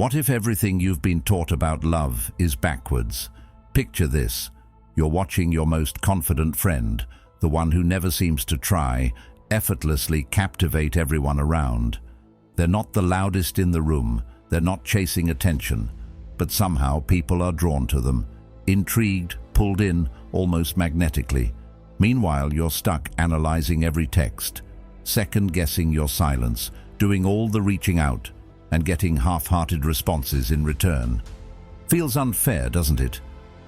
What if everything you've been taught about love is backwards? Picture this. You're watching your most confident friend, the one who never seems to try, effortlessly captivate everyone around. They're not the loudest in the room, they're not chasing attention, but somehow people are drawn to them, intrigued, pulled in, almost magnetically. Meanwhile, you're stuck analyzing every text, second-guessing your silence, doing all the reaching out, and getting half-hearted responses in return. Feels unfair, doesn't it?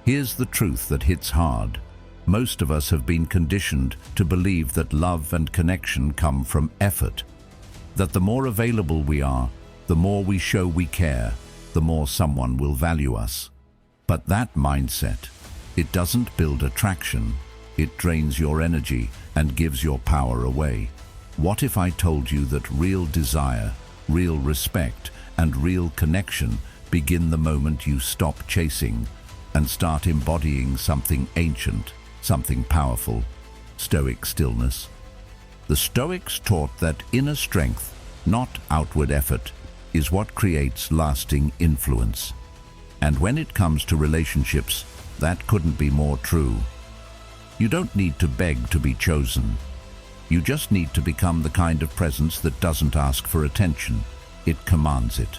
Here's the truth that hits hard. Most of us have been conditioned to believe that love and connection come from effort, that the more available we are, the more we show we care, the more someone will value us. But that mindset, it doesn't build attraction, it drains your energy and gives your power away. What if I told you that real desire, real respect, and real connection begin the moment you stop chasing and start embodying something ancient, something powerful, Stoic stillness? The Stoics taught that inner strength, not outward effort, is what creates lasting influence. And when it comes to relationships, that couldn't be more true. You don't need to beg to be chosen. You just need to become the kind of presence that doesn't ask for attention. It commands it.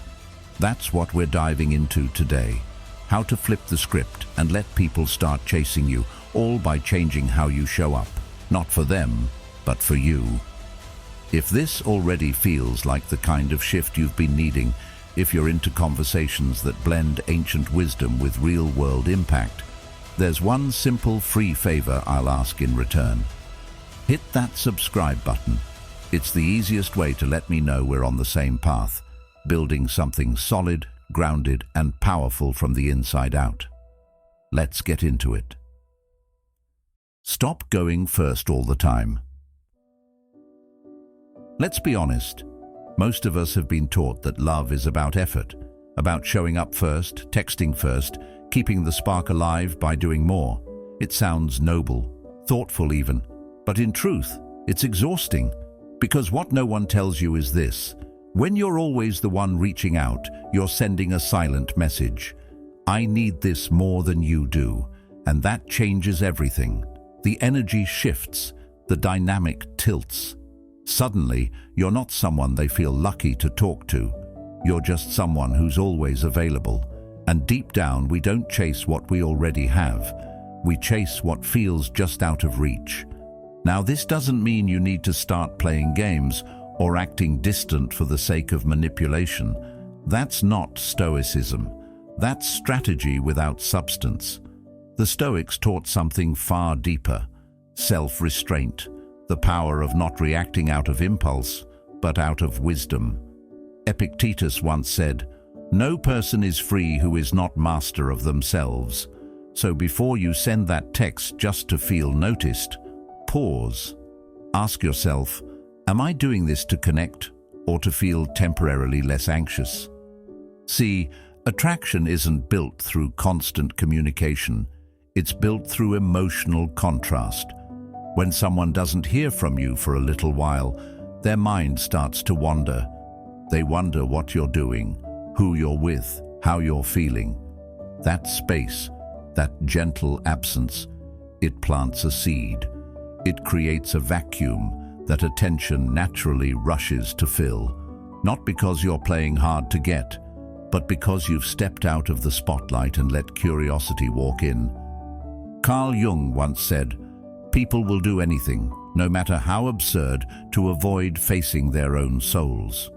That's what we're diving into today. How to flip the script and let people start chasing you, all by changing how you show up. Not for them, but for you. If this already feels like the kind of shift you've been needing, if you're into conversations that blend ancient wisdom with real-world impact, there's one simple free favor I'll ask in return. Hit that subscribe button. It's the easiest way to let me know we're on the same path, building something solid, grounded, and powerful from the inside out. Let's get into it. Stop going first all the time. Let's be honest. Most of us have been taught that love is about effort, about showing up first, texting first, keeping the spark alive by doing more. It sounds noble, thoughtful even, but in truth, it's exhausting. Because what no one tells you is this: when you're always the one reaching out, you're sending a silent message. I need this more than you do, and that changes everything. The energy shifts, the dynamic tilts. Suddenly, you're not someone they feel lucky to talk to. You're just someone who's always available. And deep down, we don't chase what we already have. We chase what feels just out of reach. Now, this doesn't mean you need to start playing games or acting distant for the sake of manipulation. That's not Stoicism. That's strategy without substance. The Stoics taught something far deeper: self-restraint, the power of not reacting out of impulse, but out of wisdom. Epictetus once said, "No person is free who is not master of themselves." So before you send that text just to feel noticed, pause. Ask yourself, am I doing this to connect or to feel temporarily less anxious? See, attraction isn't built through constant communication. It's built through emotional contrast. When someone doesn't hear from you for a little while, their mind starts to wander. They wonder what you're doing, who you're with, how you're feeling. That space, that gentle absence, it plants a seed. It creates a vacuum that attention naturally rushes to fill, not because you're playing hard to get, but because you've stepped out of the spotlight and let curiosity walk in. Carl Jung once said, "People will do anything, no matter how absurd, to avoid facing their own souls."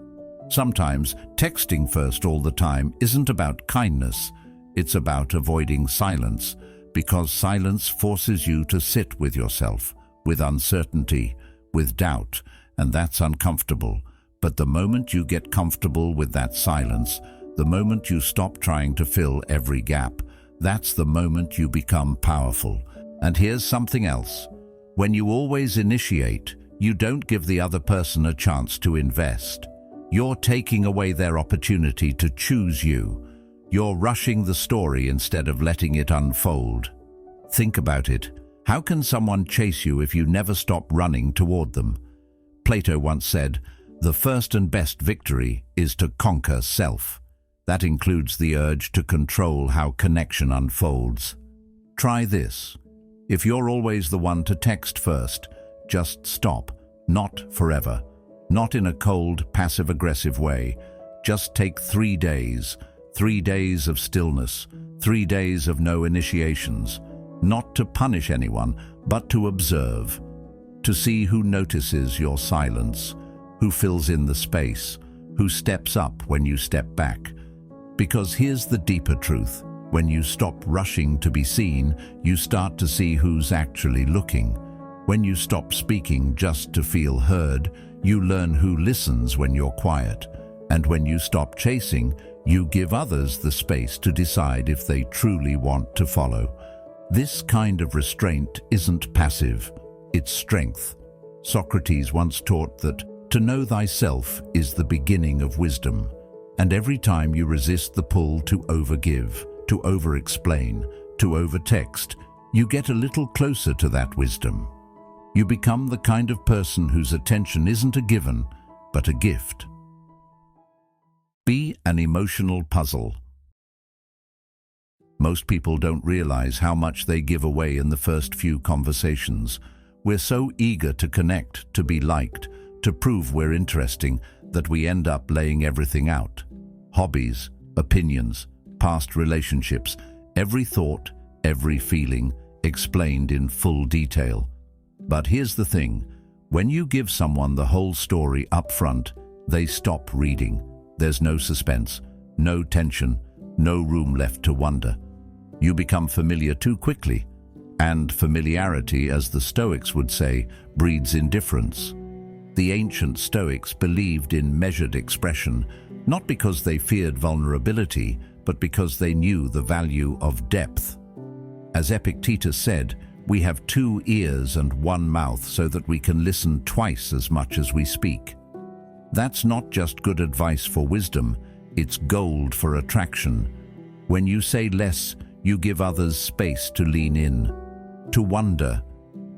Sometimes texting first all the time isn't about kindness, it's about avoiding silence, because silence forces you to sit with yourself, with uncertainty, with doubt, and that's uncomfortable. But the moment you get comfortable with that silence, the moment you stop trying to fill every gap, that's the moment you become powerful. And here's something else. When you always initiate, you don't give the other person a chance to invest. You're taking away their opportunity to choose you. You're rushing the story instead of letting it unfold. Think about it. How can someone chase you if you never stop running toward them? Plato once said, "The first and best victory is to conquer self." That includes the urge to control how connection unfolds. Try this. If you're always the one to text first, just stop. Not forever. Not in a cold, passive-aggressive way. Just take 3 days. 3 days of stillness. 3 days of no initiations. Not to punish anyone, but to observe. To see who notices your silence, who fills in the space, who steps up when you step back. Because here's the deeper truth. When you stop rushing to be seen, you start to see who's actually looking. When you stop speaking just to feel heard, you learn who listens when you're quiet. And when you stop chasing, you give others the space to decide if they truly want to follow. This kind of restraint isn't passive, it's strength. Socrates once taught that to know thyself is the beginning of wisdom. And every time you resist the pull to overgive, to over-explain, to over-text, you get a little closer to that wisdom. You become the kind of person whose attention isn't a given, but a gift. Be an emotional puzzle. Most people don't realize how much they give away in the first few conversations. We're so eager to connect, to be liked, to prove we're interesting, that we end up laying everything out. Hobbies, opinions, past relationships, every thought, every feeling, explained in full detail. But here's the thing, when you give someone the whole story up front, they stop reading. There's no suspense, no tension, no room left to wonder. You become familiar too quickly, and familiarity, as the Stoics would say, breeds indifference. The ancient Stoics believed in measured expression, not because they feared vulnerability, but because they knew the value of depth. As Epictetus said, we have 2 ears and 1 mouth so that we can listen twice as much as we speak. That's not just good advice for wisdom, it's gold for attraction. When you say less, you give others space to lean in, to wonder,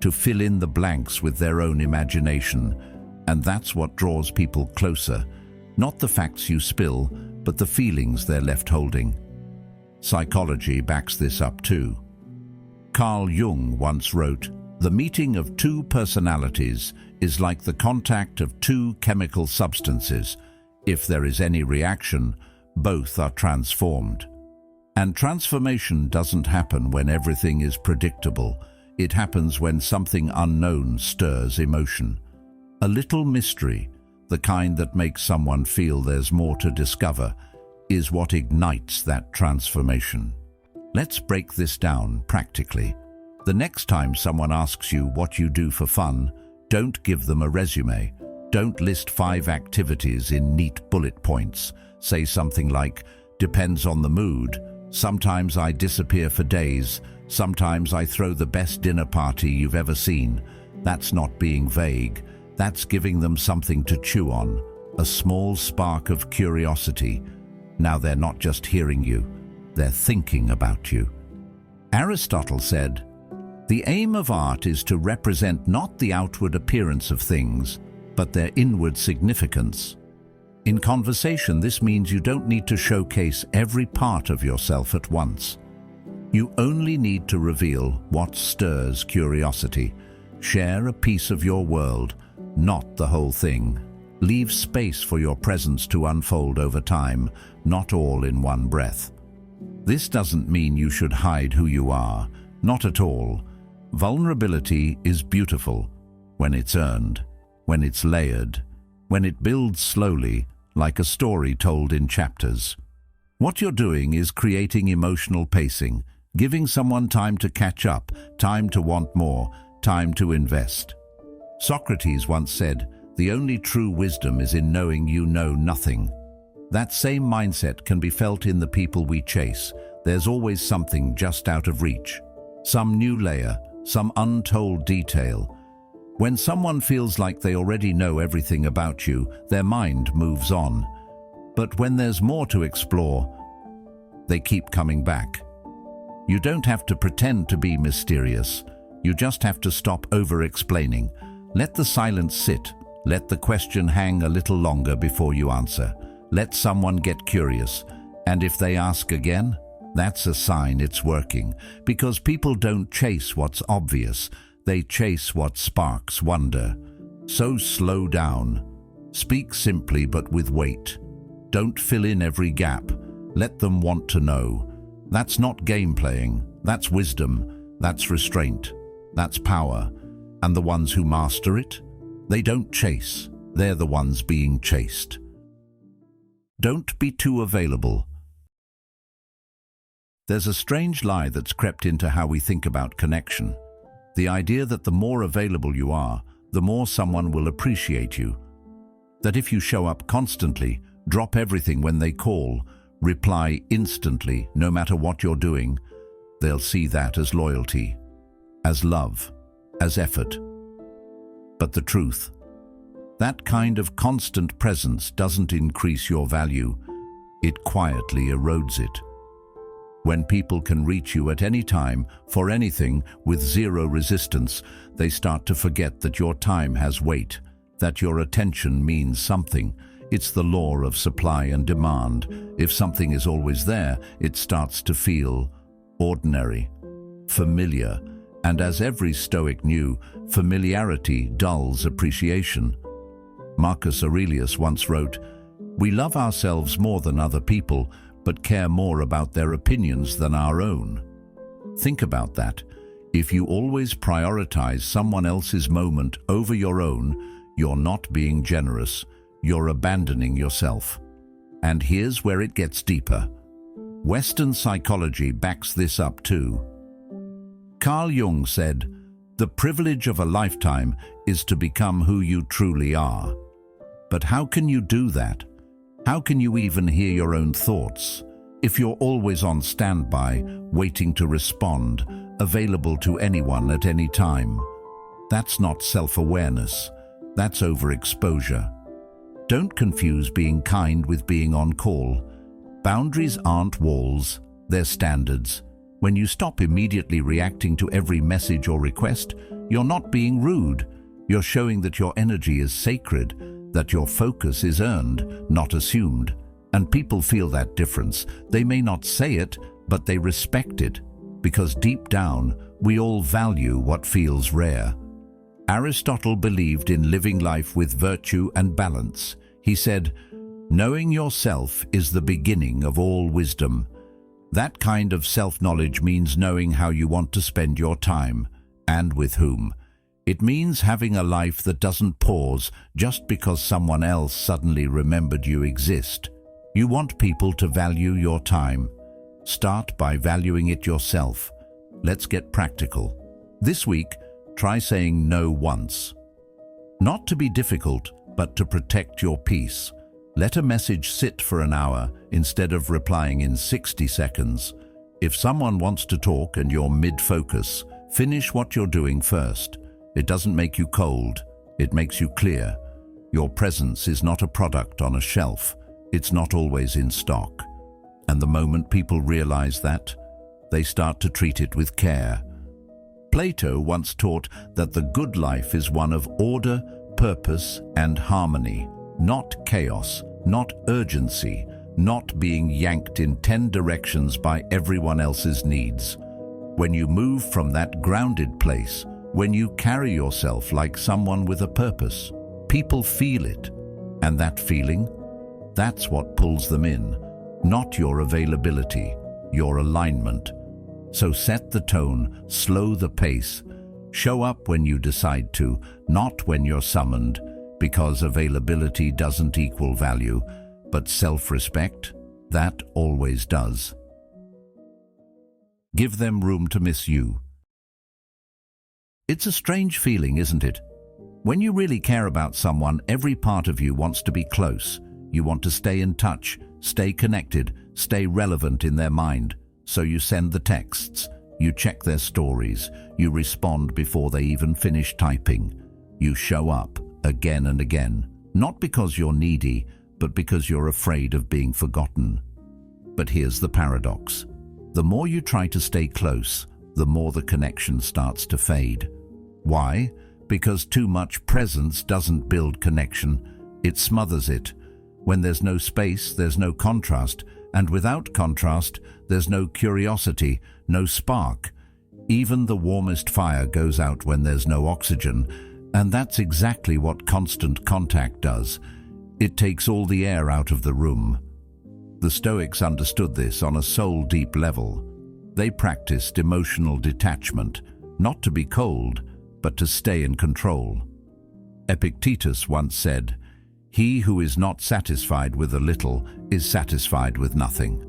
to fill in the blanks with their own imagination. And that's what draws people closer, not the facts you spill, but the feelings they're left holding. Psychology backs this up too. Carl Jung once wrote, "The meeting of 2 personalities is like the contact of 2 chemical substances. If there is any reaction, both are transformed." And transformation doesn't happen when everything is predictable. It happens when something unknown stirs emotion. A little mystery, the kind that makes someone feel there's more to discover, is what ignites that transformation. Let's break this down practically. The next time someone asks you what you do for fun, don't give them a resume. Don't list 5 activities in neat bullet points. Say something like, "Depends on the mood. Sometimes I disappear for days. Sometimes I throw the best dinner party you've ever seen." That's not being vague. That's giving them something to chew on, a small spark of curiosity. Now they're not just hearing you, they're thinking about you. Aristotle said, "The aim of art is to represent not the outward appearance of things, but their inward significance." In conversation, this means you don't need to showcase every part of yourself at once. You only need to reveal what stirs curiosity. Share a piece of your world, not the whole thing. Leave space for your presence to unfold over time, not all in one breath. This doesn't mean you should hide who you are, not at all. Vulnerability is beautiful when it's earned, when it's layered, when it builds slowly, like a story told in chapters. What you're doing is creating emotional pacing, giving someone time to catch up, time to want more, time to invest. Socrates once said, "The only true wisdom is in knowing you know nothing." That same mindset can be felt in the people we chase. There's always something just out of reach. Some new layer, some untold detail. When someone feels like they already know everything about you, their mind moves on. But when there's more to explore, they keep coming back. You don't have to pretend to be mysterious. You just have to stop over-explaining. Let the silence sit. Let the question hang a little longer before you answer. Let someone get curious. And if they ask again, that's a sign it's working, because people don't chase what's obvious, they chase what sparks wonder. So slow down. Speak simply but with weight. Don't fill in every gap. Let them want to know. That's not game playing. That's wisdom. That's restraint. That's power. And the ones who master it, they don't chase. They're the ones being chased. Don't be too available. There's a strange lie that's crept into how we think about connection. The idea that the more available you are, the more someone will appreciate you. That if you show up constantly, drop everything when they call, reply instantly no matter what you're doing, they'll see that as loyalty, as love, as effort. But the truth, that kind of constant presence doesn't increase your value, it quietly erodes it. When people can reach you at any time, for anything, with zero resistance, they start to forget that your time has weight, that your attention means something. It's the law of supply and demand. If something is always there, it starts to feel ordinary, familiar, and as every Stoic knew, familiarity dulls appreciation. Marcus Aurelius once wrote, "We love ourselves more than other people, but care more about their opinions than our own." Think about that. If you always prioritize someone else's moment over your own, you're not being generous, you're abandoning yourself. And here's where it gets deeper. Western psychology backs this up too. Carl Jung said, "The privilege of a lifetime is to become who you truly are." But how can you do that? How can you even hear your own thoughts if you're always on standby, waiting to respond, available to anyone at any time? That's not self-awareness. That's overexposure. Don't confuse being kind with being on call. Boundaries aren't walls, they're standards. When you stop immediately reacting to every message or request, you're not being rude. You're showing that your energy is sacred, that your focus is earned, not assumed. And people feel that difference. They may not say it, but they respect it, because deep down, we all value what feels rare. Aristotle believed in living life with virtue and balance. He said, "Knowing yourself is the beginning of all wisdom." That kind of self-knowledge means knowing how you want to spend your time, and with whom. It means having a life that doesn't pause just because someone else suddenly remembered you exist. You want people to value your time. Start by valuing it yourself. Let's get practical. This week, try saying no once. Not to be difficult, but to protect your peace. Let a message sit for an hour instead of replying in 60 seconds. If someone wants to talk and you're mid-focus, finish what you're doing first. It doesn't make you cold, it makes you clear. Your presence is not a product on a shelf. It's not always in stock. And the moment people realize that, they start to treat it with care. Plato once taught that the good life is one of order, purpose, and harmony, not chaos, not urgency, not being yanked in 10 directions by everyone else's needs. When you move from that grounded place, when you carry yourself like someone with a purpose, people feel it. And that feeling, that's what pulls them in, not your availability, your alignment. So set the tone, slow the pace, show up when you decide to, not when you're summoned, because availability doesn't equal value, but self-respect, that always does. Give them room to miss you. It's a strange feeling, isn't it? When you really care about someone, every part of you wants to be close. You want to stay in touch, stay connected, stay relevant in their mind. So you send the texts, you check their stories, you respond before they even finish typing. You show up again and again, not because you're needy, but because you're afraid of being forgotten. But here's the paradox. The more you try to stay close, the more the connection starts to fade. Why? Because too much presence doesn't build connection, it smothers it. When there's no space, there's no contrast, And without contrast, there's no curiosity, no spark. Even the warmest fire goes out when there's no oxygen, and that's exactly what constant contact does. It takes all the air out of the room. The Stoics understood this on a soul-deep level. They practiced emotional detachment, not to be cold, but to stay in control. Epictetus once said, "He who is not satisfied with a little is satisfied with nothing."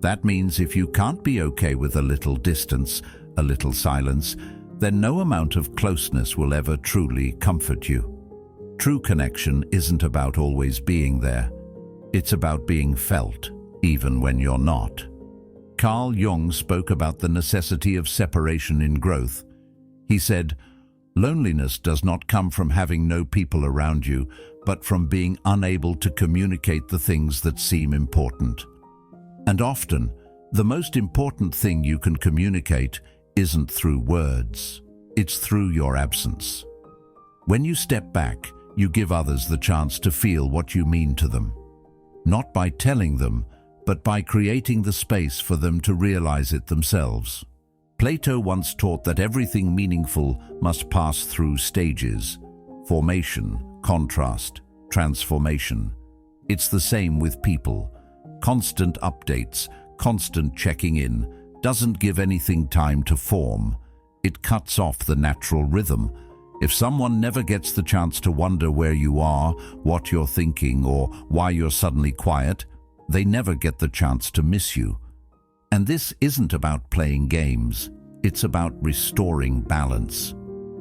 That means if you can't be okay with a little distance, a little silence, then no amount of closeness will ever truly comfort you. True connection isn't about always being there. It's about being felt, even when you're not. Carl Jung spoke about the necessity of separation in growth. He said, "Loneliness does not come from having no people around you, but from being unable to communicate the things that seem important." And often, the most important thing you can communicate isn't through words, it's through your absence. When you step back, you give others the chance to feel what you mean to them. Not by telling them, but by creating the space for them to realize it themselves. Plato once taught that everything meaningful must pass through stages: formation, contrast, transformation. It's the same with people. Constant updates, constant checking in, doesn't give anything time to form. It cuts off the natural rhythm. If someone never gets the chance to wonder where you are, what you're thinking, or why you're suddenly quiet, they never get the chance to miss you. And this isn't about playing games. It's about restoring balance.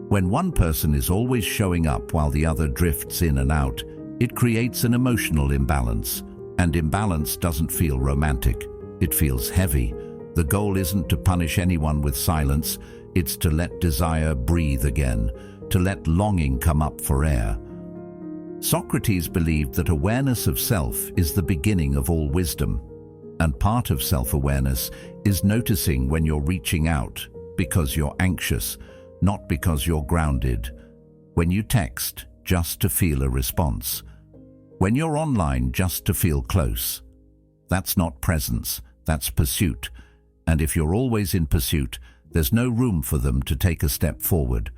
When one person is always showing up while the other drifts in and out, it creates an emotional imbalance. And imbalance doesn't feel romantic. It feels heavy. The goal isn't to punish anyone with silence. It's to let desire breathe again, to let longing come up for air. Socrates believed that awareness of self is the beginning of all wisdom. And part of self-awareness is noticing when you're reaching out because you're anxious, not because you're grounded. When you text just to feel a response. When you're online just to feel close. That's not presence, that's pursuit. And if you're always in pursuit, there's no room for them to take a step forward.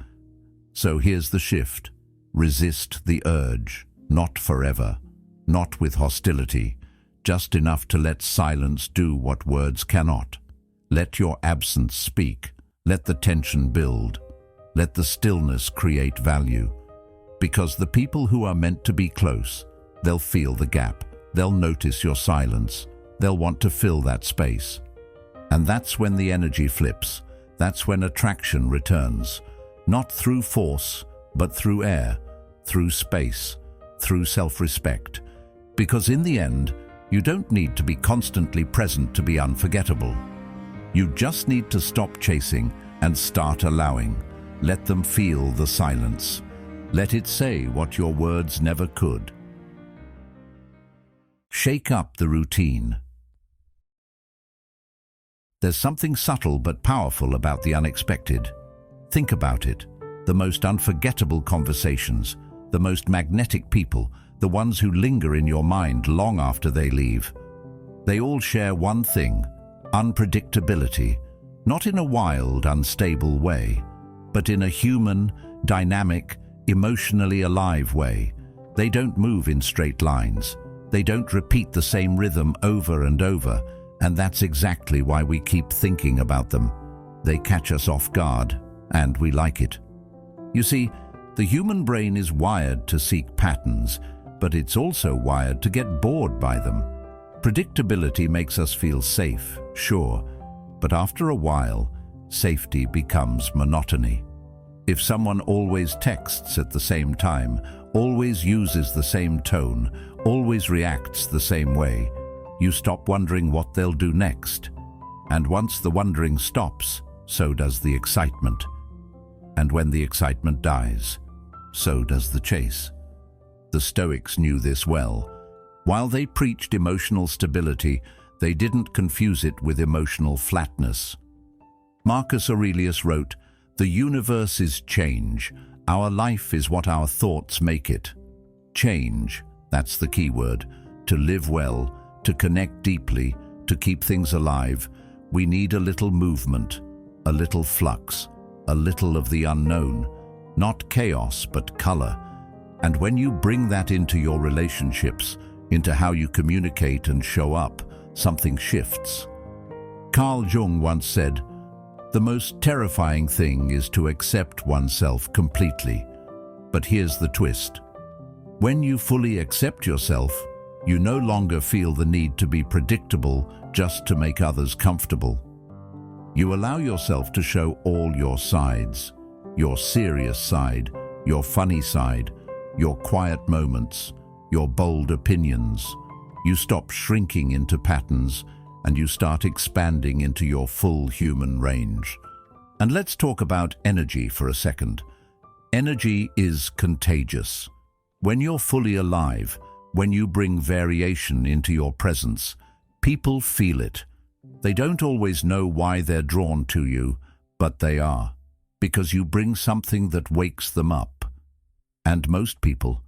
So here's the shift. Resist the urge, not forever, not with hostility, just enough to let silence do what words cannot. Let your absence speak. Let the tension build. Let the stillness create value. Because the people who are meant to be close, they'll feel the gap. They'll notice your silence. They'll want to fill that space. And that's when the energy flips. That's when attraction returns. Not through force, but through air, through space, through self-respect. Because in the end, you don't need to be constantly present to be unforgettable. You just need to stop chasing and start allowing. Let them feel the silence. Let it say what your words never could. Shake up the routine. There's something subtle but powerful about the unexpected. Think about it. The most unforgettable conversations, the most magnetic people, the ones who linger in your mind long after they leave. They all share one thing: unpredictability, not in a wild, unstable way, but in a human, dynamic, emotionally alive way. They don't move in straight lines. They don't repeat the same rhythm over and over, and that's exactly why we keep thinking about them. They catch us off guard, and we like it. You see, the human brain is wired to seek patterns, but it's also wired to get bored by them. Predictability makes us feel safe, sure, but after a while, safety becomes monotony. If someone always texts at the same time, always uses the same tone, always reacts the same way, you stop wondering what they'll do next. And once the wondering stops, so does the excitement. And when the excitement dies, so does the chase. The Stoics knew this well. While they preached emotional stability, they didn't confuse it with emotional flatness. Marcus Aurelius wrote, "The universe is change. Our life is what our thoughts make it." Change, that's the key word. To live well, To connect deeply, to keep things alive, we need a little movement, a little flux, a little of the unknown, not chaos but color. And when you bring that into your relationships, into how you communicate and show up, something shifts. Carl Jung once said, "The most terrifying thing is to accept oneself completely." But here's the twist. When you fully accept yourself, you no longer feel the need to be predictable just to make others comfortable. You allow yourself to show all your sides, your serious side, your funny side, your quiet moments, your bold opinions. You stop shrinking into patterns and you start expanding into your full human range. And let's talk about energy for a second. Energy is contagious. When you're fully alive, when you bring variation into your presence, people feel it. They don't always know why they're drawn to you, but they are, because you bring something that wakes them up. And most people,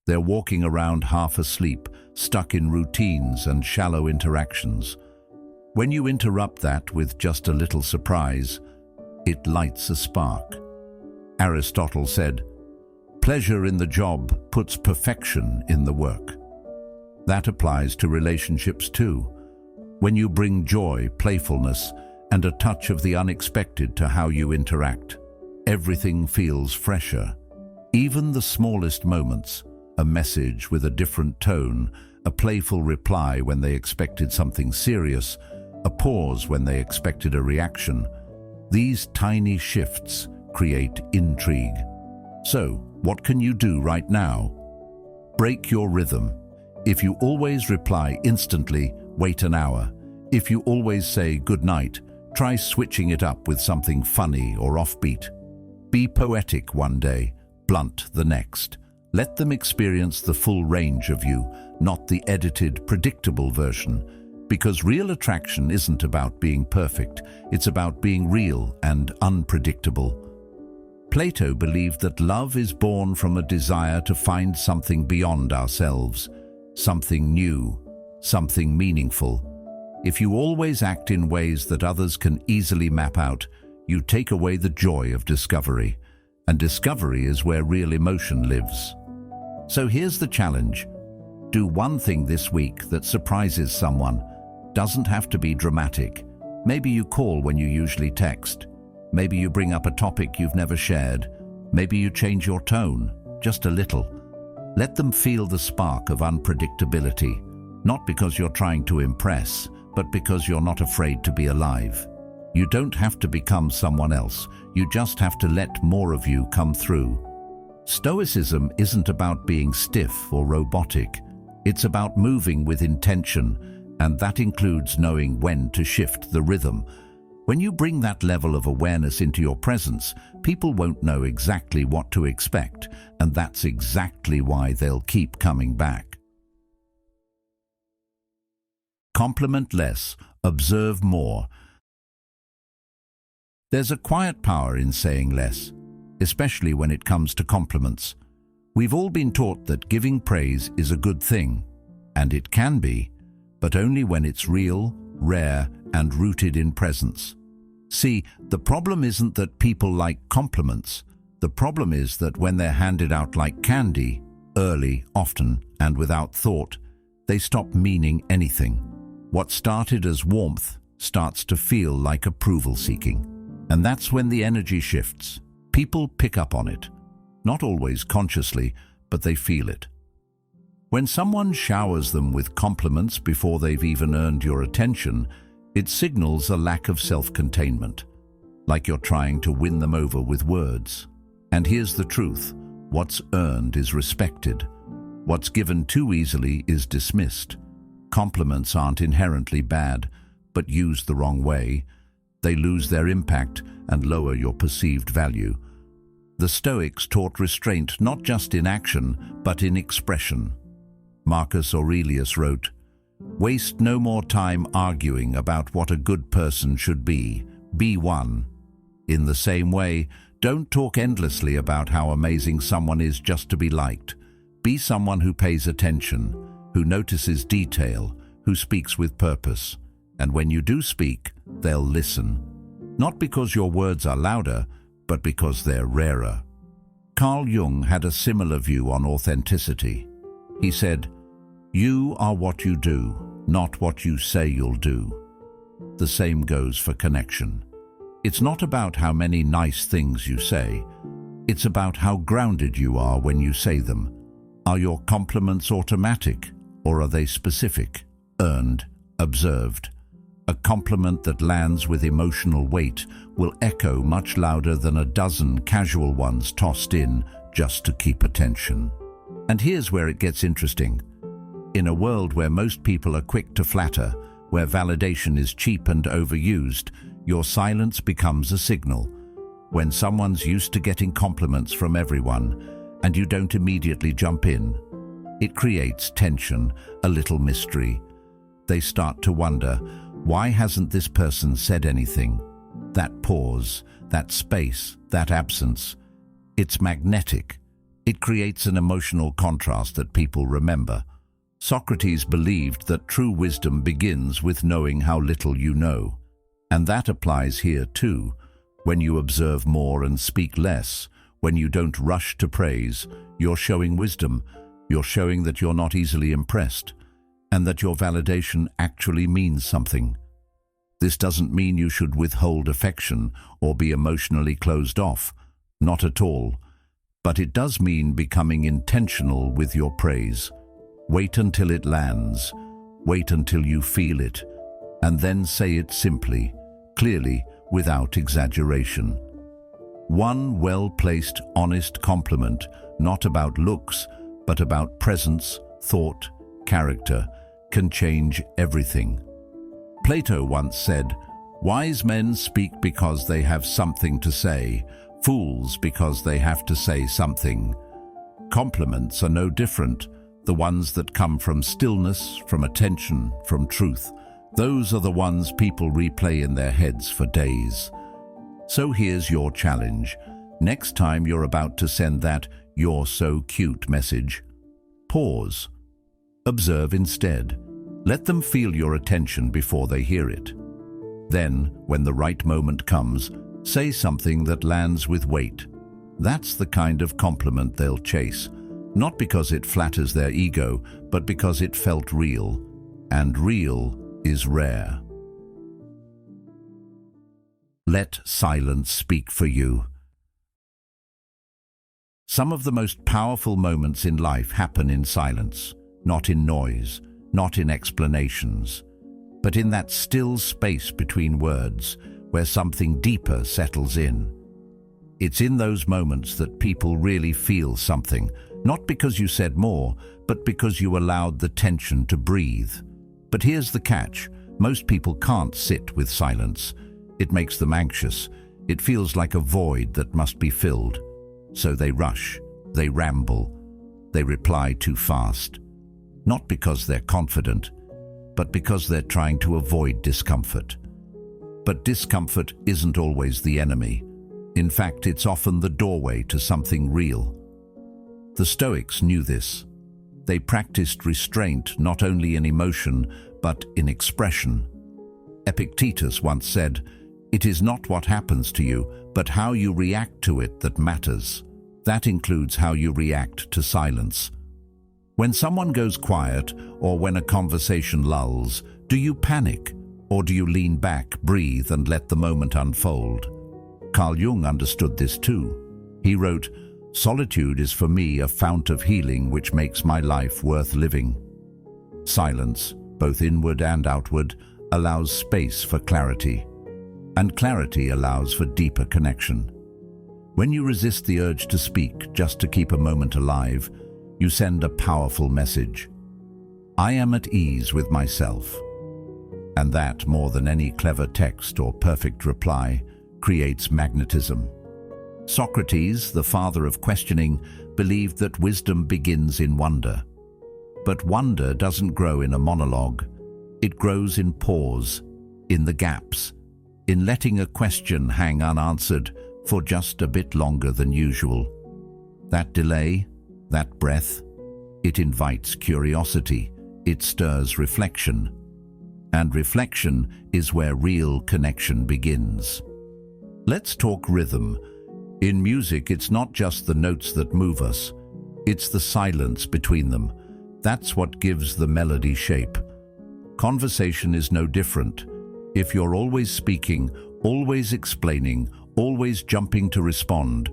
they're walking around half asleep, stuck in routines and shallow interactions. When you interrupt that with just a little surprise, it lights a spark. Aristotle said, "Pleasure in the job puts perfection in the work." That applies to relationships too. When you bring joy, playfulness, and a touch of the unexpected to how you interact, everything feels fresher. Even the smallest moments, a message with a different tone, a playful reply when they expected something serious, a pause when they expected a reaction, these tiny shifts create intrigue. So, what can you do right now? Break your rhythm. If you always reply instantly, wait an hour. If you always say good night, try switching it up with something funny or offbeat. Be poetic one day, blunt the next. Let them experience the full range of you, not the edited, predictable version. Because real attraction isn't about being perfect, it's about being real and unpredictable. Plato believed that love is born from a desire to find something beyond ourselves, something new, something meaningful. If you always act in ways that others can easily map out, you take away the joy of discovery. And discovery is where real emotion lives. So here's the challenge. Do one thing this week that surprises someone. Doesn't have to be dramatic. Maybe you call when you usually text. Maybe you bring up a topic you've never shared. Maybe you change your tone, just a little. Let them feel the spark of unpredictability, not because you're trying to impress, but because you're not afraid to be alive. You don't have to become someone else. You just have to let more of you come through. Stoicism isn't about being stiff or robotic. It's about moving with intention, and that includes knowing when to shift the rhythm. When you bring that level of awareness into your presence, people won't know exactly what to expect, and that's exactly why they'll keep coming back. Compliment less, observe more. There's a quiet power in saying less, especially when it comes to compliments. We've all been taught that giving praise is a good thing, and it can be, but only when it's real, rare, and rooted in presence. See, the problem isn't that people like compliments. The problem is that when they're handed out like candy, early, often, and without thought, they stop meaning anything. What started as warmth starts to feel like approval-seeking. And that's when the energy shifts. People pick up on it. Not always consciously, but they feel it. When someone showers them with compliments before they've even earned your attention, it signals a lack of self-containment, like you're trying to win them over with words. And here's the truth. What's earned is respected. What's given too easily is dismissed. Compliments aren't inherently bad, but used the wrong way, they lose their impact and lower your perceived value. The Stoics taught restraint not just in action, but in expression. Marcus Aurelius wrote, "Waste no more time arguing about what a good person should be. Be one." In the same way, don't talk endlessly about how amazing someone is just to be liked. Be someone who pays attention, who notices detail, who speaks with purpose, and when you do speak, they'll listen. Not because your words are louder, but because they're rarer. Carl Jung had a similar view on authenticity. He said, "You are what you do, not what you say you'll do." The same goes for connection. It's not about how many nice things you say. It's about how grounded you are when you say them. Are your compliments automatic, or are they specific, earned, observed? A compliment that lands with emotional weight will echo much louder than a dozen casual ones tossed in just to keep attention. And here's where it gets interesting. In a world where most people are quick to flatter, where validation is cheap and overused, your silence becomes a signal. When someone's used to getting compliments from everyone, and you don't immediately jump in, it creates tension, a little mystery. They start to wonder, why hasn't this person said anything? That pause, that space, that absence, it's magnetic. It creates an emotional contrast that people remember. Socrates believed that true wisdom begins with knowing how little you know. And that applies here too. When you observe more and speak less, when you don't rush to praise, you're showing wisdom. You're showing that you're not easily impressed, and that your validation actually means something. This doesn't mean you should withhold affection or be emotionally closed off. Not at all. But it does mean becoming intentional with your praise. Wait until it lands. Wait until you feel it. And then say it simply, clearly, without exaggeration. One well-placed, honest compliment, not about looks, but about presence, thought, character, can change everything. Plato once said, "Wise men speak because they have something to say, fools because they have to say something." Compliments are no different, the ones that come from stillness, from attention, from truth. Those are the ones people replay in their heads for days. So here's your challenge. Next time you're about to send that "you're so cute" message, pause. Observe instead. Let them feel your attention before they hear it. Then, when the right moment comes, say something that lands with weight. That's the kind of compliment they'll chase, not because it flatters their ego, but because it felt real, and real is rare. Let silence speak for you. Some of the most powerful moments in life happen in silence, not in noise, not in explanations, but in that still space between words where something deeper settles in. It's in those moments that people really feel something, not because you said more, but because you allowed the tension to breathe. But here's the catch. Most people can't sit with silence. It makes them anxious. It feels like a void that must be filled. So they rush, they ramble, they reply too fast. Not because they're confident, but because they're trying to avoid discomfort. But discomfort isn't always the enemy. In fact, it's often the doorway to something real. The Stoics knew this. They practiced restraint not only in emotion, but in expression. Epictetus once said, "It is not what happens to you, but how you react to it that matters." That includes how you react to silence. When someone goes quiet, or when a conversation lulls, do you panic, or do you lean back, breathe, and let the moment unfold? Carl Jung understood this too. He wrote, "Solitude is for me a fount of healing which makes my life worth living." Silence, both inward and outward, allows space for clarity, and clarity allows for deeper connection. When you resist the urge to speak just to keep a moment alive, you send a powerful message. I am at ease with myself. And that, more than any clever text or perfect reply, creates magnetism. Socrates, the father of questioning, believed that wisdom begins in wonder. But wonder doesn't grow in a monologue. It grows in pause, in the gaps, in letting a question hang unanswered for just a bit longer than usual. That delay, that breath, it invites curiosity. it stirs reflection. And reflection is where real connection begins. Let's talk rhythm. In music, it's not just the notes that move us. It's the silence between them. That's what gives the melody shape. Conversation is no different. If you're always speaking, always explaining, always jumping to respond,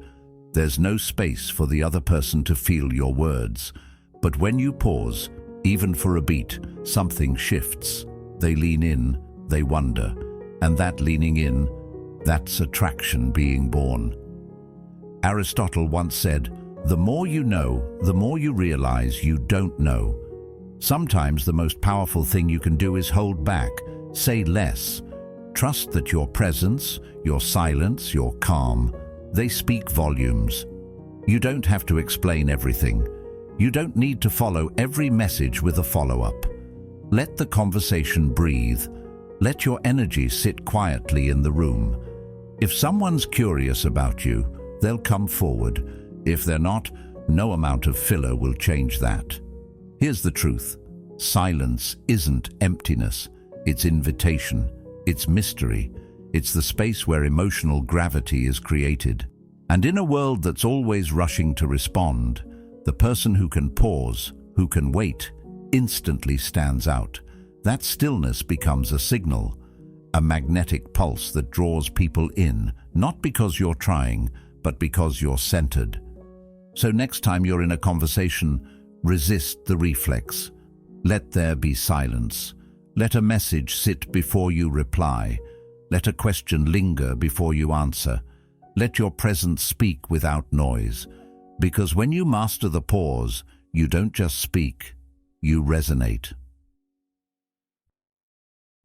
there's no space for the other person to feel your words. But when you pause, even for a beat, something shifts. They lean in, they wonder, and that leaning in, that's attraction being born. Aristotle once said, "The more you know, the more you realize you don't know." Sometimes the most powerful thing you can do is hold back, say less. Trust that your presence, your silence, your calm, they speak volumes. You don't have to explain everything. You don't need to follow every message with a follow-up. Let the conversation breathe. Let your energy sit quietly in the room. If someone's curious about you, they'll come forward. If they're not, no amount of filler will change that. Here's the truth. Silence isn't emptiness. It's invitation. It's mystery. It's the space where emotional gravity is created. And in a world that's always rushing to respond, the person who can pause, who can wait, instantly stands out. That stillness becomes a signal, a magnetic pulse that draws people in, not because you're trying, but because you're centered. So next time you're in a conversation, resist the reflex. Let there be silence. Let a message sit before you reply. Let a question linger before you answer. Let your presence speak without noise. Because when you master the pause, you don't just speak, you resonate.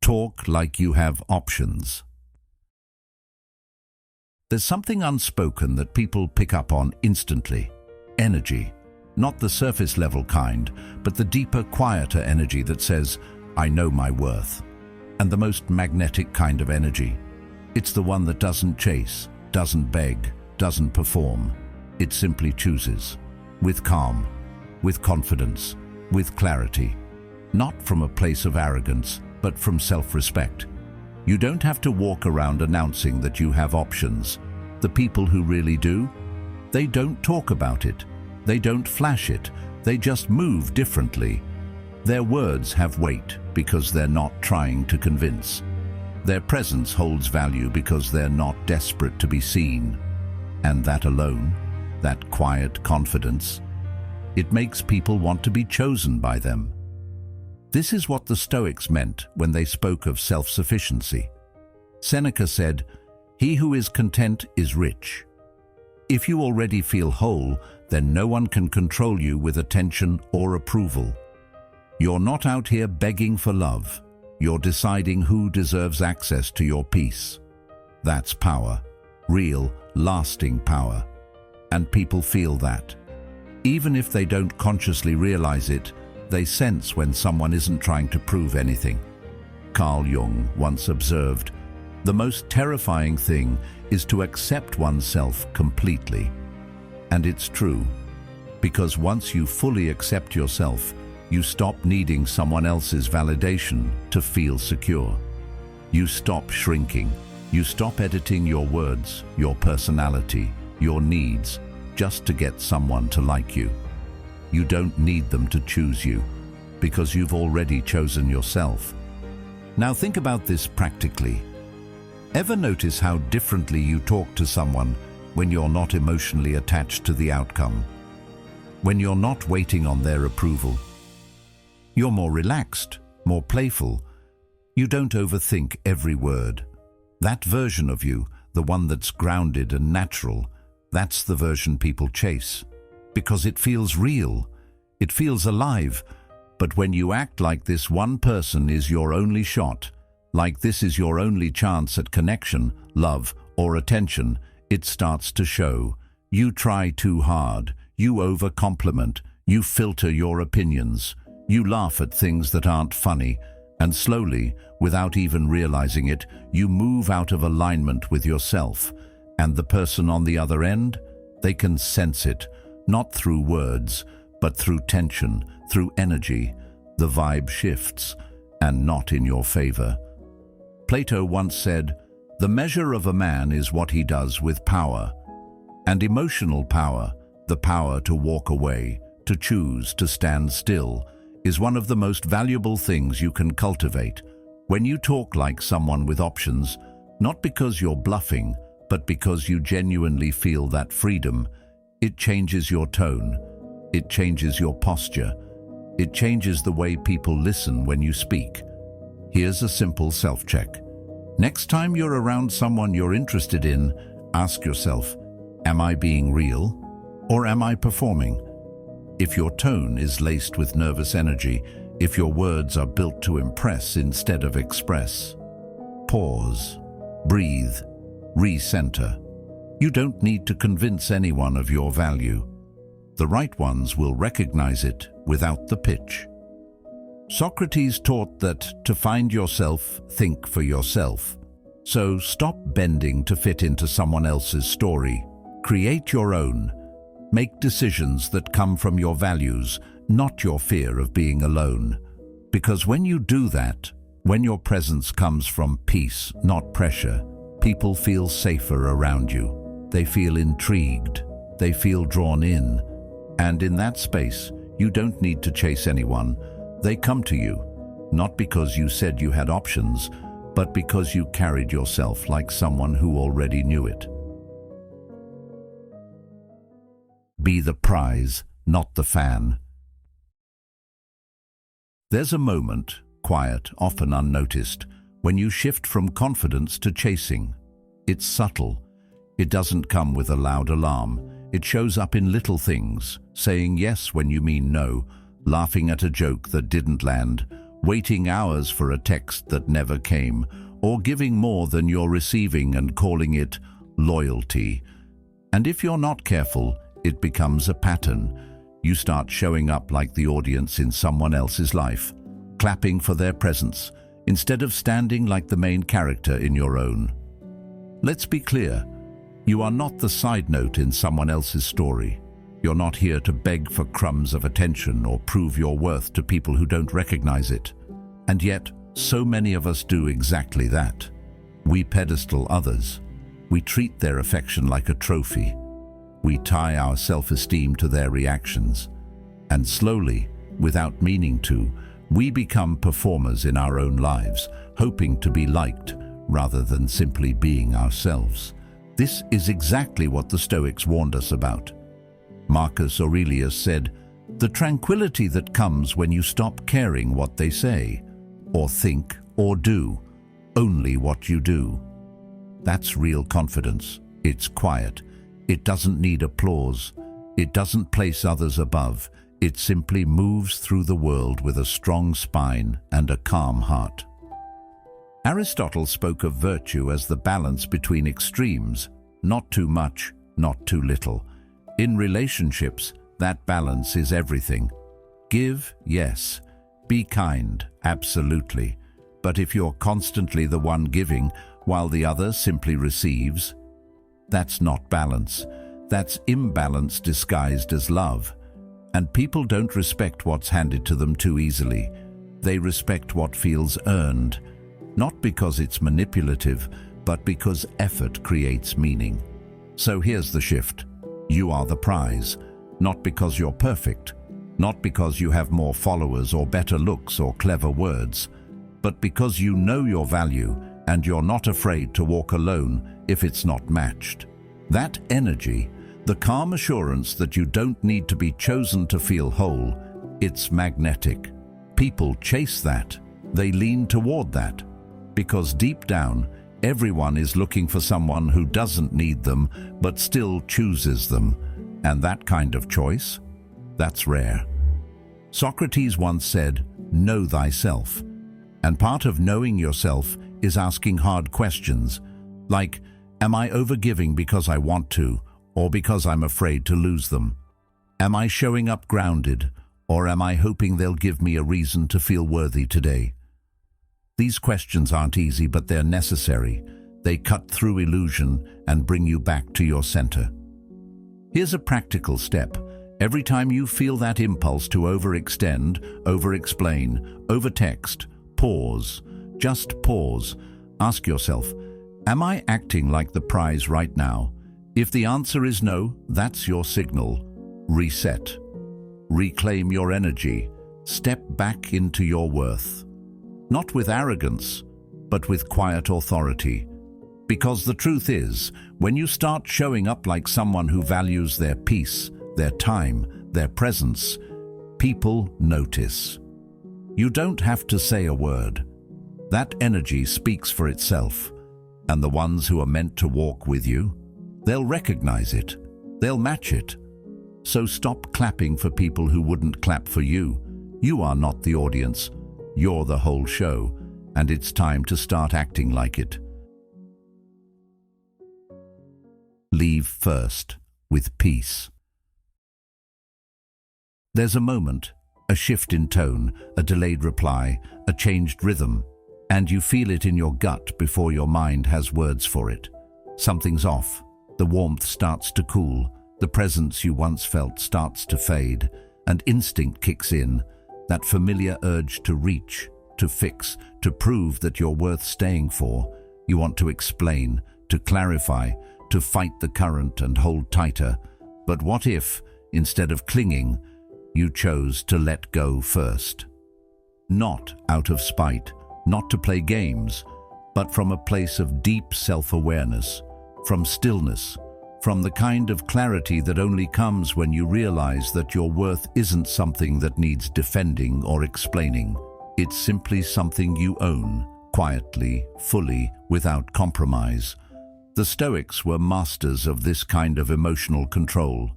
Talk like you have options. There's something unspoken that people pick up on instantly. Energy. Not the surface level kind, but the deeper, quieter energy that says, "I know my worth." And the most magnetic kind of energy. It's the one that doesn't chase, doesn't beg, doesn't perform. It simply chooses. With calm, with confidence, with clarity. Not from a place of arrogance, but from self-respect. You don't have to walk around announcing that you have options. The people who really do, they don't talk about it. They don't flash it. They just move differently. Their words have weight because they're not trying to convince. Their presence holds value because they're not desperate to be seen. And that alone, that quiet confidence, it makes people want to be chosen by them. This is what the Stoics meant when they spoke of self-sufficiency. Seneca said, "He who is content is rich." If you already feel whole, then no one can control you with attention or approval. You're not out here begging for love. You're deciding who deserves access to your peace. That's power. Real, lasting power. And people feel that. Even if they don't consciously realize it, they sense when someone isn't trying to prove anything. Carl Jung once observed, "The most terrifying thing is to accept oneself completely." And it's true, because once you fully accept yourself, you stop needing someone else's validation to feel secure. You stop shrinking. You stop editing your words, your personality, your needs, just to get someone to like you. You don't need them to choose you, because you've already chosen yourself. Now think about this practically. Ever notice how differently you talk to someone when you're not emotionally attached to the outcome? When you're not waiting on their approval? You're more relaxed, more playful. You don't overthink every word. That version of you, the one that's grounded and natural, that's the version people chase. Because it feels real. It feels alive. But when you act like this one person is your only shot, like this is your only chance at connection, love, or attention, it starts to show. You try too hard. You over-compliment. You filter your opinions. You laugh at things that aren't funny. And slowly, without even realizing it, you move out of alignment with yourself. And the person on the other end, they can sense it, not through words, but through tension, through energy. the vibe shifts, and not in your favor. Plato once said, "The measure of a man is what he does with power." And emotional power, the power to walk away, to choose, to stand still, is one of the most valuable things you can cultivate. When you talk like someone with options, not because you're bluffing, but because you genuinely feel that freedom, it changes your tone, it changes your posture, it changes the way people listen when you speak. Here's a simple self-check. Next time you're around someone you're interested in, ask yourself, am I being real or am I performing? If your tone is laced with nervous energy, if your words are built to impress instead of express, pause, breathe, recenter. You don't need to convince anyone of your value. The right ones will recognize it without the pitch. Socrates taught that to find yourself, think for yourself. So stop bending to fit into someone else's story. Create your own. Make decisions that come from your values, not your fear of being alone. Because when you do that, when your presence comes from peace, not pressure, people feel safer around you. They feel intrigued. They feel drawn in. And in that space, you don't need to chase anyone. They come to you, not because you said you had options, but because you carried yourself like someone who already knew it. Be the prize, not the fan. There's a moment, quiet, often unnoticed, when you shift from confidence to chasing. It's subtle. It doesn't come with a loud alarm. It shows up in little things, saying yes when you mean no, laughing at a joke that didn't land, waiting hours for a text that never came, or giving more than you're receiving and calling it loyalty. And if you're not careful, it becomes a pattern. You start showing up like the audience in someone else's life, clapping for their presence, instead of standing like the main character in your own. Let's be clear. You are not the side note in someone else's story. You're not here to beg for crumbs of attention or prove your worth to people who don't recognize it. And yet, so many of us do exactly that. We pedestal others. We treat their affection like a trophy. We tie our self-esteem to their reactions. And slowly, without meaning to, we become performers in our own lives, hoping to be liked rather than simply being ourselves. This is exactly what the Stoics warned us about. Marcus Aurelius said, "The tranquility that comes when you stop caring what they say, or think, or do, only what you do." That's real confidence. It's quiet. It doesn't need applause. It doesn't place others above. It simply moves through the world with a strong spine and a calm heart. Aristotle spoke of virtue as the balance between extremes, not too much, not too little. In relationships, that balance is everything. Give, yes. Be kind, absolutely. But if you're constantly the one giving while the other simply receives, that's not balance. That's imbalance disguised as love. And people don't respect what's handed to them too easily. They respect what feels earned, not because it's manipulative, but because effort creates meaning. So here's the shift. You are the prize, not because you're perfect, not because you have more followers or better looks or clever words, but because you know your value and you're not afraid to walk alone if it's not matched. That energy, the calm assurance that you don't need to be chosen to feel whole, it's magnetic. People chase that. They lean toward that. Because deep down, everyone is looking for someone who doesn't need them but still chooses them. And that kind of choice, that's rare. Socrates once said, "Know thyself." And part of knowing yourself is asking hard questions, like, am I overgiving because I want to, or because I'm afraid to lose them? Am I showing up grounded, or am I hoping they'll give me a reason to feel worthy today? These questions aren't easy, but they're necessary. They cut through illusion and bring you back to your center. Here's a practical step. Every time you feel that impulse to overextend, over-explain, over-text, pause. Just pause. Ask yourself, am I acting like the prize right now? If the answer is no, that's your signal. Reset. Reclaim your energy. Step back into your worth. Not with arrogance, but with quiet authority. Because the truth is, when you start showing up like someone who values their peace, their time, their presence, people notice. You don't have to say a word. That energy speaks for itself. And the ones who are meant to walk with you, they'll recognize it. They'll match it. So stop clapping for people who wouldn't clap for you. You are not the audience. You're the whole show. And it's time to start acting like it. Leave first, with peace. There's a moment, a shift in tone, a delayed reply, a changed rhythm, and you feel it in your gut before your mind has words for it. Something's off. The warmth starts to cool. The presence you once felt starts to fade, and instinct kicks in, that familiar urge to reach, to fix, to prove that you're worth staying for. You want to explain, to clarify, to fight the current and hold tighter. But what if, instead of clinging, you chose to let go first? Not out of spite, not to play games, but from a place of deep self-awareness, from stillness, from the kind of clarity that only comes when you realize that your worth isn't something that needs defending or explaining. It's simply something you own, quietly, fully, without compromise. The Stoics were masters of this kind of emotional control.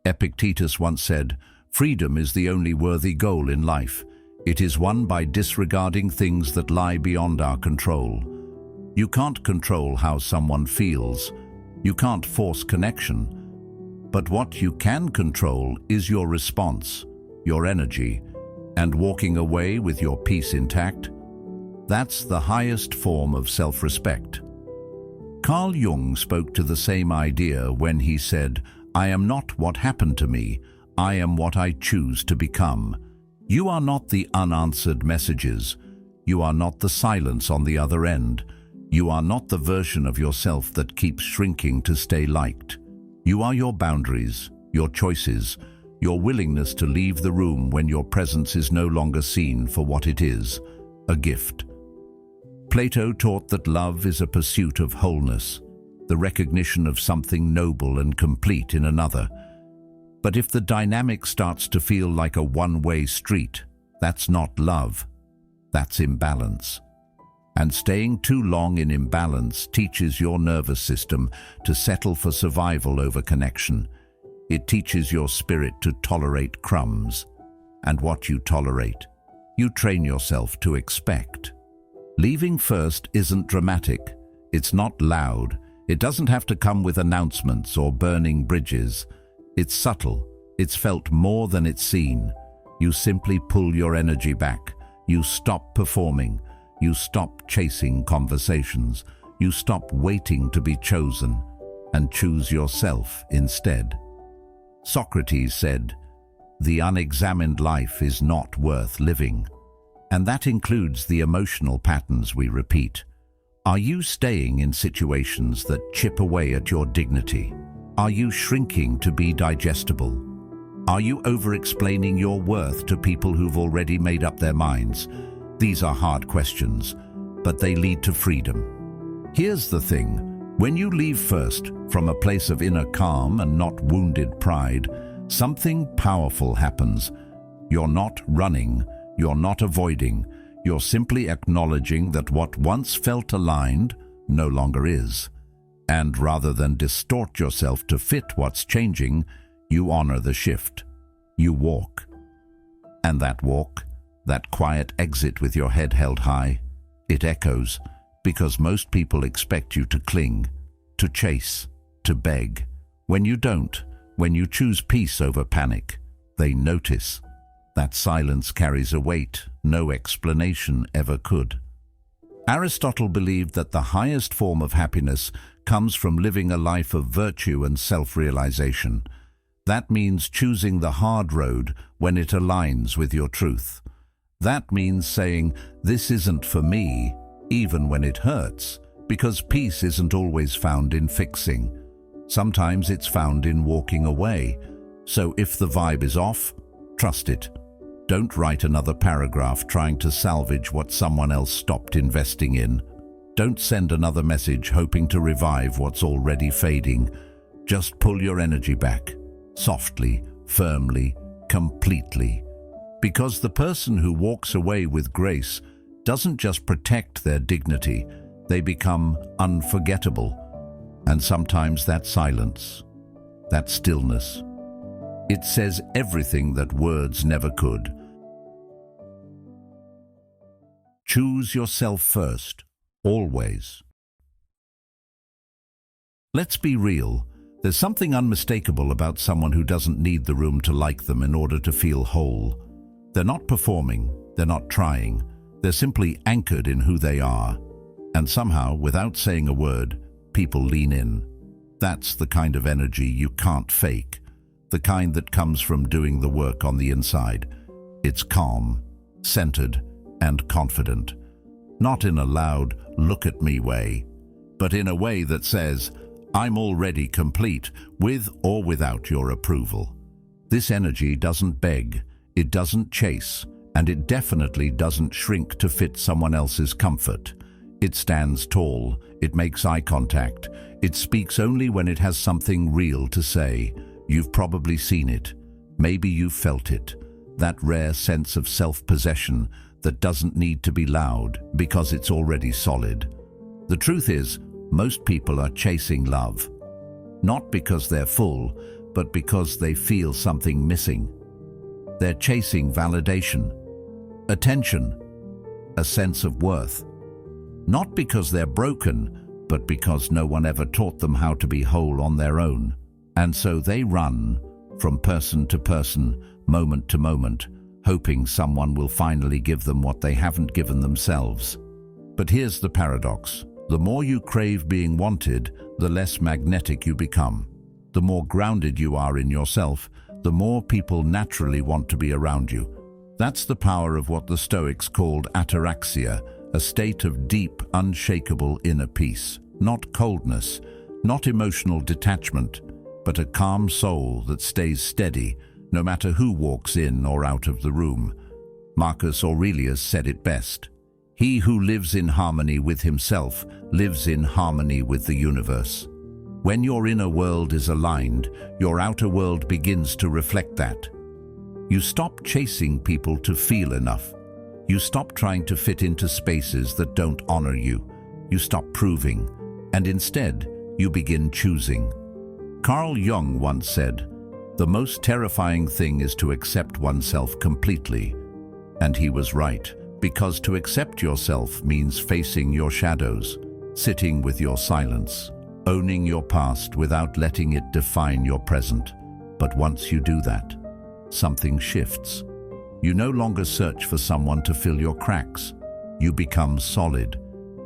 Epictetus once said, "Freedom is the only worthy goal in life. It is won by disregarding things that lie beyond our control." You can't control how someone feels. You can't force connection. But what you can control is your response, your energy, and walking away with your peace intact. That's the highest form of self-respect. Carl Jung spoke to the same idea when he said, "I am not what happened to me, I am what I choose to become." You are not the unanswered messages. You are not the silence on the other end. You are not the version of yourself that keeps shrinking to stay liked. You are your boundaries, your choices, your willingness to leave the room when your presence is no longer seen for what it is, a gift. Plato taught that love is a pursuit of wholeness, the recognition of something noble and complete in another. But if the dynamic starts to feel like a one-way street, that's not love, that's imbalance. And staying too long in imbalance teaches your nervous system to settle for survival over connection. It teaches your spirit to tolerate crumbs. And what you tolerate, you train yourself to expect. Leaving first isn't dramatic. It's not loud. It doesn't have to come with announcements or burning bridges. It's subtle. It's felt more than it's seen. You simply pull your energy back. You stop performing. You stop chasing conversations. You stop waiting to be chosen and choose yourself instead. Socrates said, "The unexamined life is not worth living." And that includes the emotional patterns we repeat. Are you staying in situations that chip away at your dignity? Are you shrinking to be digestible? Are you over-explaining your worth to people who've already made up their minds? These are hard questions, but they lead to freedom. Here's the thing. When you leave first, from a place of inner calm and not wounded pride, something powerful happens. You're not running. You're not avoiding. You're simply acknowledging that what once felt aligned no longer is. And rather than distort yourself to fit what's changing, you honor the shift. You walk. And that walk, that quiet exit with your head held high, it echoes because most people expect you to cling, to chase, to beg. When you don't, when you choose peace over panic, they notice. That silence carries a weight no explanation ever could. Aristotle believed that the highest form of happiness comes from living a life of virtue and self-realization. That means choosing the hard road when it aligns with your truth. That means saying, "This isn't for me," even when it hurts, because peace isn't always found in fixing. Sometimes it's found in walking away. So if the vibe is off, trust it. Don't write another paragraph trying to salvage what someone else stopped investing in. Don't send another message hoping to revive what's already fading. Just pull your energy back, softly, firmly, completely. Because the person who walks away with grace doesn't just protect their dignity, they become unforgettable. And sometimes that silence, that stillness, it says everything that words never could. Choose yourself first, always. Let's be real. There's something unmistakable about someone who doesn't need the room to like them in order to feel whole. They're not performing, they're not trying, they're simply anchored in who they are. And somehow, without saying a word, people lean in. That's the kind of energy you can't fake, the kind that comes from doing the work on the inside. It's calm, centered, and confident. Not in a loud, look at me way, but in a way that says, I'm already complete, with or without your approval. This energy doesn't beg, it doesn't chase, and it definitely doesn't shrink to fit someone else's comfort. It stands tall, it makes eye contact, it speaks only when it has something real to say. You've probably seen it, maybe you've felt it, that rare sense of self-possession that doesn't need to be loud because it's already solid. The truth is, most people are chasing love, not because they're full, but because they feel something missing. They're chasing validation, attention, a sense of worth. Not because they're broken, but because no one ever taught them how to be whole on their own. And so they run from person to person, moment to moment, hoping someone will finally give them what they haven't given themselves. But here's the paradox. The more you crave being wanted, the less magnetic you become. The more grounded you are in yourself, the more people naturally want to be around you. That's the power of what the Stoics called ataraxia, a state of deep, unshakable inner peace. Not coldness, not emotional detachment, but a calm soul that stays steady, no matter who walks in or out of the room. Marcus Aurelius said it best. He who lives in harmony with himself lives in harmony with the universe. When your inner world is aligned, your outer world begins to reflect that. You stop chasing people to feel enough. You stop trying to fit into spaces that don't honor you. You stop proving, and instead, you begin choosing. Carl Jung once said, "The most terrifying thing is to accept oneself completely." And he was right. Because to accept yourself means facing your shadows, sitting with your silence, owning your past without letting it define your present. But once you do that, something shifts. You no longer search for someone to fill your cracks. You become solid.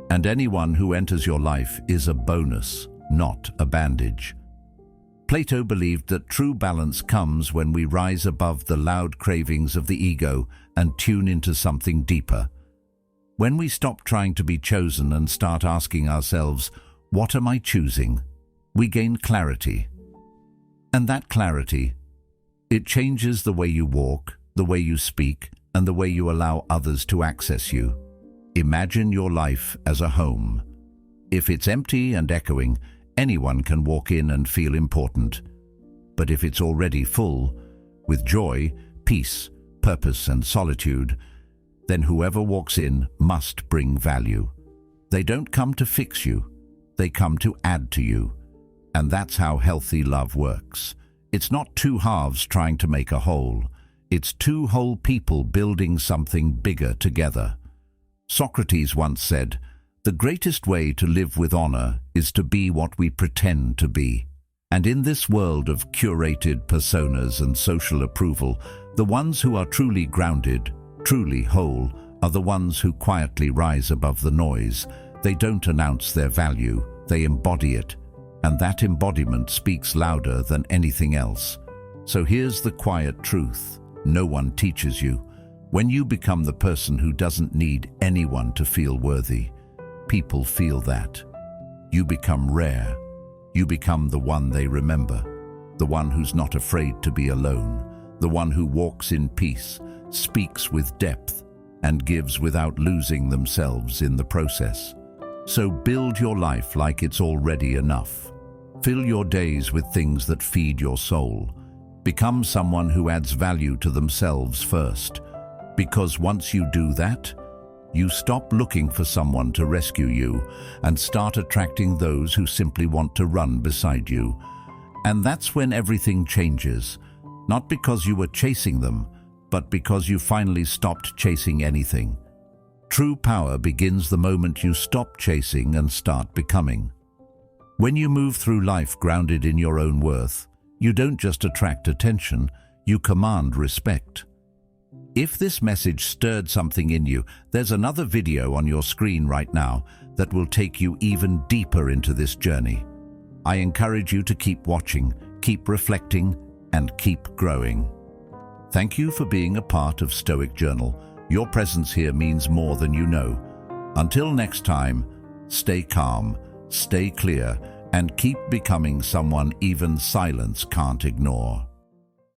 And anyone who enters your life is a bonus, not a bandage. Plato believed that true balance comes when we rise above the loud cravings of the ego and tune into something deeper. When we stop trying to be chosen and start asking ourselves, what am I choosing? We gain clarity. And that clarity, it changes the way you walk, the way you speak, and the way you allow others to access you. Imagine your life as a home. If it's empty and echoing, anyone can walk in and feel important. But if it's already full, with joy, peace, purpose, and solitude, then whoever walks in must bring value. They don't come to fix you, they come to add to you. And that's how healthy love works. It's not two halves trying to make a whole. It's two whole people building something bigger together. Socrates once said, "The greatest way to live with honor is to be what we pretend to be." And in this world of curated personas and social approval, the ones who are truly grounded, truly whole, are the ones who quietly rise above the noise. They don't announce their value, they embody it. And that embodiment speaks louder than anything else. So here's the quiet truth. No one teaches you. When you become the person who doesn't need anyone to feel worthy, people feel that. You become rare. You become the one they remember, the one who's not afraid to be alone, the one who walks in peace, speaks with depth, and gives without losing themselves in the process. So build your life like it's already enough. Fill your days with things that feed your soul. Become someone who adds value to themselves first. Because once you do that, you stop looking for someone to rescue you and start attracting those who simply want to run beside you. And that's when everything changes. Not because you were chasing them, but because you finally stopped chasing anything. True power begins the moment you stop chasing and start becoming. When you move through life grounded in your own worth, you don't just attract attention, you command respect. If this message stirred something in you, there's another video on your screen right now that will take you even deeper into this journey. I encourage you to keep watching, keep reflecting, and keep growing. Thank you for being a part of Stoic Journal. Your presence here means more than you know. Until next time, stay calm, stay clear, and keep becoming someone even silence can't ignore.